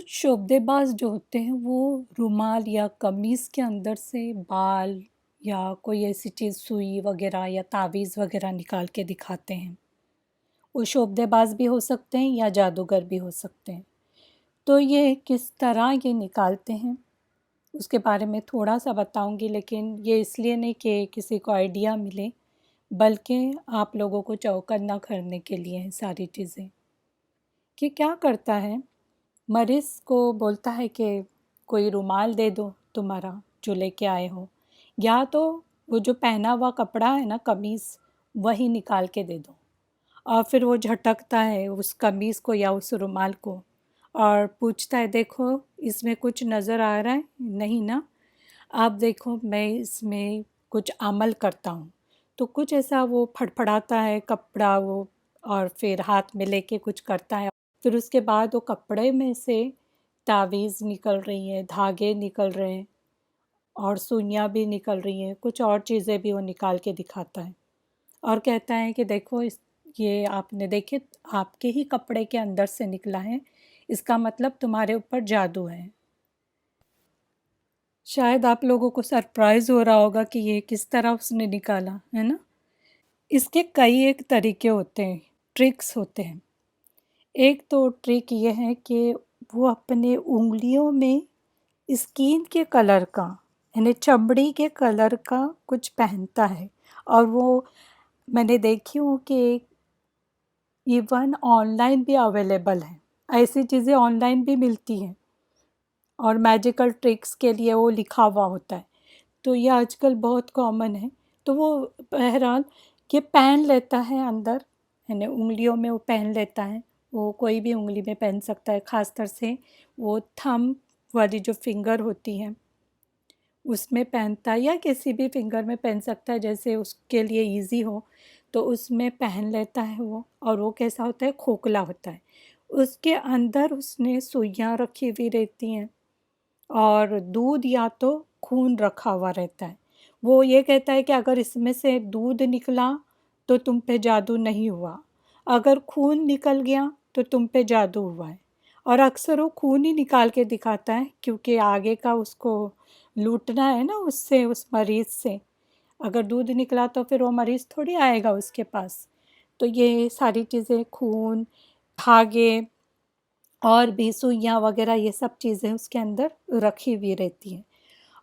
कुछ शोबदेबाज जो होते हैं वो रुमाल या कमीज़ के अंदर से बाल या कोई ऐसी चीज़ सुई वगैरह या तावीज़ वगैरह निकाल के दिखाते हैं। वो शोबदेबाज भी हो सकते हैं या जादूगर भी हो सकते हैं। तो ये किस तरह ये निकालते हैं उसके बारे में थोड़ा सा बताऊंगी, लेकिन ये इसलिए नहीं कि किसी को आइडिया मिले, बल्कि आप लोगों को चौकन्ना करने के लिए हैं सारी चीज़ें। कि क्या करता है, मरीज़ को बोलता है कि कोई रुमाल दे दो तुम्हारा जो लेके आए हो, या तो वो जो पहना हुआ कपड़ा है ना कमीज़, वही निकाल के दे दो। और फिर वो झटकता है उस कमीज़ को या उस रुमाल को और पूछता है, देखो इसमें कुछ नज़र आ रहा है नहीं ना? आप देखो मैं इसमें कुछ अमल करता हूँ। तो कुछ ऐसा वो फड़फड़ाता है कपड़ा वो, और फिर हाथ में लेके कुछ करता है। फिर उसके बाद वो कपड़े में से तावीज़ निकल रही हैं, धागे निकल रहे हैं और सुइयाँ भी निकल रही हैं, कुछ और चीज़ें भी वो निकाल के दिखाता है और कहता है कि देखो इस ये आपने देखे आपके ही कपड़े के अंदर से निकला है, इसका मतलब तुम्हारे ऊपर जादू है। शायद आप लोगों को सरप्राइज़ हो रहा होगा कि ये किस तरह उसने निकाला, है ना? इसके कई एक तरीके होते हैं, ट्रिक्स होते हैं। एक तो ट्रिक ये है कि वो अपने उँगलियों में स्किन के कलर का, यानी चमड़ी के कलर का कुछ पहनता है। और वो मैंने देखी हूँ कि इवन ऑनलाइन भी अवेलेबल है, ऐसी चीज़ें ऑनलाइन भी मिलती हैं और मैजिकल ट्रिक्स के लिए वो लिखा हुआ होता है। तो ये आजकल बहुत कॉमन है। तो वो बहरहाल ये पहन लेता है अंदर, यानी उँगलियों में वो पहन लेता है। वो कोई भी उँगली में पहन सकता है, ख़ासतर से वो थंब वाली जो फिंगर होती है उसमें पहनता है, या किसी भी फिंगर में पहन सकता है जैसे उसके लिए इजी हो। तो उसमें पहन लेता है वो, और वो कैसा होता है, खोखला होता है। उसके अंदर उसने सुइयाँ रखी हुई रहती हैं और दूध या तो खून रखा हुआ रहता है। वो ये कहता है कि अगर इसमें से दूध निकला तो तुम पे जादू नहीं हुआ, अगर खून निकल गया तो तुम पे जादू हुआ है। और अक्सर वो खून ही निकाल के दिखाता है, क्योंकि आगे का उसको लूटना है ना उससे, उस मरीज़ से। अगर दूध निकला तो फिर वो मरीज़ थोड़ी आएगा उसके पास। तो ये सारी चीज़ें, खून, धागे और भी सुइयाँ वगैरह, ये सब चीज़ें उसके अंदर रखी हुई रहती हैं।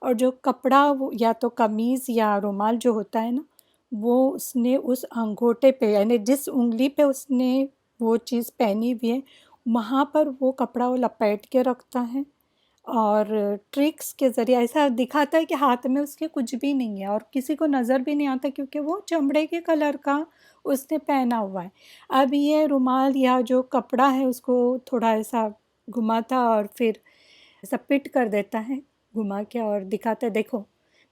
और जो कपड़ा वो या तो कमीज़ या रुमाल जो होता है ना, वो उसने उस अंगूठे पे, यानी जिस उँगली पे उसने वो चीज़ पहनी हुई है, वहाँ पर वो कपड़ा वो लपेट के रखता है। और ट्रिक्स के ज़रिए ऐसा दिखाता है कि हाथ में उसके कुछ भी नहीं है और किसी को नज़र भी नहीं आता, क्योंकि वो चमड़े के कलर का उसने पहना हुआ है। अब ये रुमाल या जो कपड़ा है उसको थोड़ा ऐसा घुमाता और फिर ऐसा पिट कर देता है घुमा के, और दिखाता है, देखो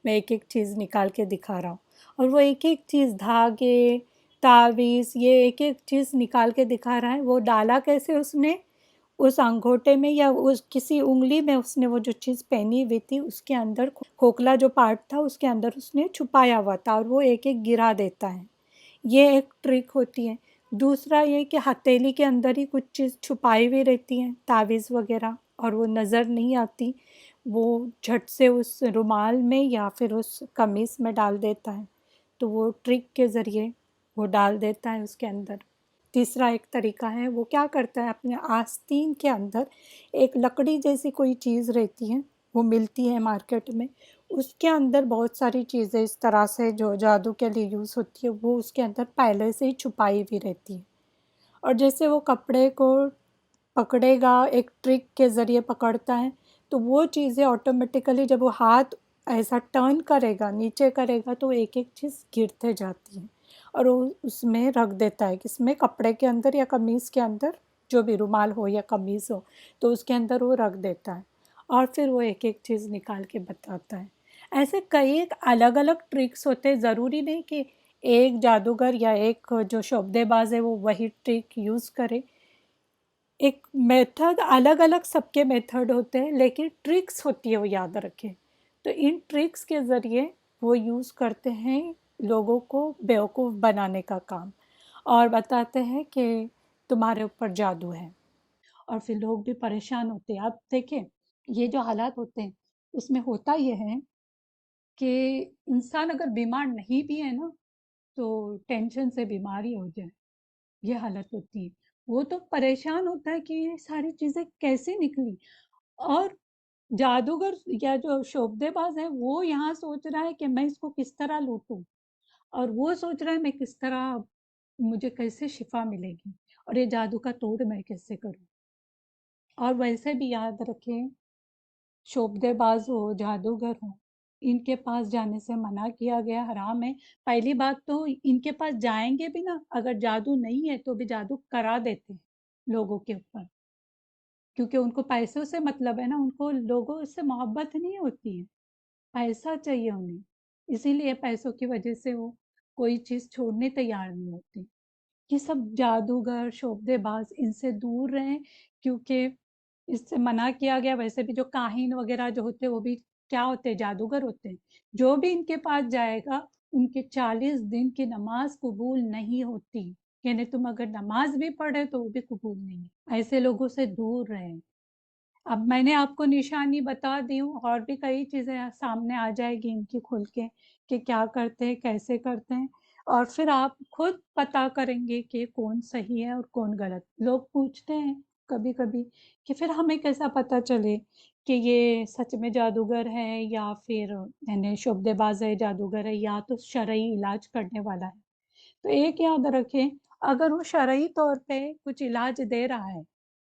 मैं एक एक चीज़ निकाल के दिखा रहा हूँ। और वो एक एक चीज़, धागे, तावीज़, ये एक एक चीज़ निकाल के दिखा रहा है। वो डाला कैसे उसने उस अंगूठे में या उस किसी उंगली में, उसने वो जो चीज़ पहनी हुई थी उसके अंदर खोखला जो पार्ट था उसके अंदर उसने छुपाया हुआ था, और वो एक एक गिरा देता है। ये एक ट्रिक होती है। दूसरा ये कि हथेली के अंदर ही कुछ चीज़ छुपाई हुई रहती है, तावीज़ वगैरह, और वो नज़र नहीं आती। वो झट से उस रुमाल में या फिर उस कमीज़ में डाल देता है। तो वो ट्रिक के ज़रिए वो डाल देता है उसके अंदर। तीसरा एक तरीका है, वो क्या करता है, अपने आस्तीन के अंदर एक लकड़ी जैसी कोई चीज़ रहती है, वो मिलती है मार्केट में। उसके अंदर बहुत सारी चीज़ें इस तरह से जो जादू के लिए यूज़ होती है, वो उसके अंदर पहले से ही छुपाई हुई रहती है। और जैसे वो कपड़े को पकड़ेगा, एक ट्रिक के ज़रिए पकड़ता है, तो वो चीज़ें ऑटोमेटिकली जब वो हाथ ऐसा टर्न करेगा, नीचे करेगा, तो एक-एक चीज़ गिरते जाती है और वो उसमें रख देता है, किसमें, कपड़े के अंदर या कमीज़ के अंदर, जो भी रुमाल हो या कमीज़ हो, तो उसके अंदर वो रख देता है और फिर वो एक-एक चीज़ निकाल के बताता है। ऐसे कई एक अलग-अलग ट्रिक्स होते हैं, ज़रूरी नहीं कि एक जादूगर या एक जो शोबदेबाज़ है वो वही ट्रिक यूज़ करे। एक मेथड, अलग-अलग सबके मेथड होते हैं, लेकिन ट्रिक्स होती है वो याद रखें। तो इन ट्रिक्स के ज़रिए वो यूज़ करते हैं लोगों को बेवकूफ़ बनाने का काम, और बताते हैं कि तुम्हारे ऊपर जादू है। और फिर लोग भी परेशान होते हैं। आप देखें, ये जो हालात होते हैं, उसमें होता ये है कि इंसान अगर बीमार नहीं भी है ना, तो टेंशन से बीमार ही हो जाए, ये हालत होती है। वो तो परेशान होता है कि ये सारी चीज़ें कैसे निकली। और जादूगर या जो शोबदेबाज है, वो यहाँ सोच रहा है कि मैं इसको किस तरह लूटूँ, और वो सोच रहा है मैं किस तरह, मुझे कैसे शिफा मिलेगी, और ये जादू का तोड़ मैं कैसे करूँ। और वैसे भी याद रखें, शोबदेबाज हो, जादूगर हो, इनके पास जाने से मना किया गया, हराम है। पहली बात तो इनके पास जाएंगे भी ना, अगर जादू नहीं है तो भी जादू करा देते हैं लोगों के ऊपर, क्योंकि उनको पैसों से मतलब है ना, उनको लोगों से मोहब्बत नहीं होती है, पैसा चाहिए उन्हें। इसीलिए पैसों की वजह से वो कोई चीज़ छोड़ने तैयार नहीं होती। ये सब जादूगर, शोबदेबाज, इनसे दूर रहें, क्योंकि इससे मना किया गया। वैसे भी जो काहिन वगैरह जो होते हैं, वो भी क्या होते हैं, जादूगर होते हैं। जो भी इनके पास जाएगा, उनके 40 दिन की नमाज कबूल नहीं होती। यानी तुम अगर नमाज भी पढ़े तो वो भी कबूल नहीं है। ऐसे लोगों से दूर रहें। अब मैंने आपको निशानी बता दी हूँ, और भी कई चीज़ें सामने आ जाएगी इनकी खुल के, कि क्या करते हैं, कैसे करते हैं। और फिर आप खुद पता करेंगे कि कौन सही है और कौन गलत। लोग पूछते हैं कभी कभी कि फिर हमें कैसा पता चले कि ये सच में जादूगर है, या फिर यानी शोबदेबाज है, जादूगर है, या तो शरई इलाज करने वाला है। तो एक याद रखें, अगर वो शरई तौर पे कुछ इलाज दे रहा है,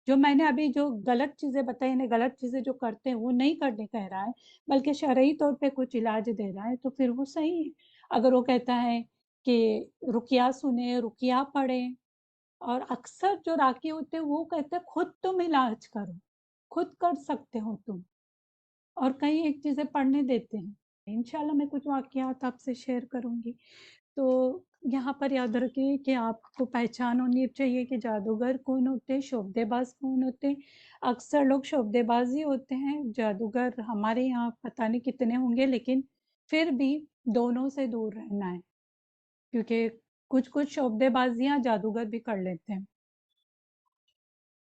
जो मैंने अभी जो गलत चीज़ें बताई ना, गलत चीज़ें जो करते हैं वो नहीं करने कह रहा है, बल्कि शरई तौर पे कुछ इलाज दे रहा है, तो फिर वो सही है। अगर वो कहता है कि रुकिया सुने, रुकिया पढ़े, और अक्सर जो राकी होते हैं वो कहते हैं खुद तुम इलाज करो, खुद कर सकते हो तुम, और कई एक चीज़ें पढ़ने देते हैं। इंशाल्लाह मैं कुछ वाकयात आपसे शेयर करूंगी। तो यहाँ पर याद रखिए कि आपको पहचान होनी चाहिए कि जादूगर कौन होते हैं, शोबदेबाज कौन होते हैं। अक्सर लोग शोबदेबाज ही होते हैं, जादूगर हमारे यहाँ पता नहीं कितने होंगे, लेकिन फिर भी दोनों से दूर रहना है, क्योंकि कुछ कुछ शोबदेबाजियाँ जादूगर भी कर लेते हैं।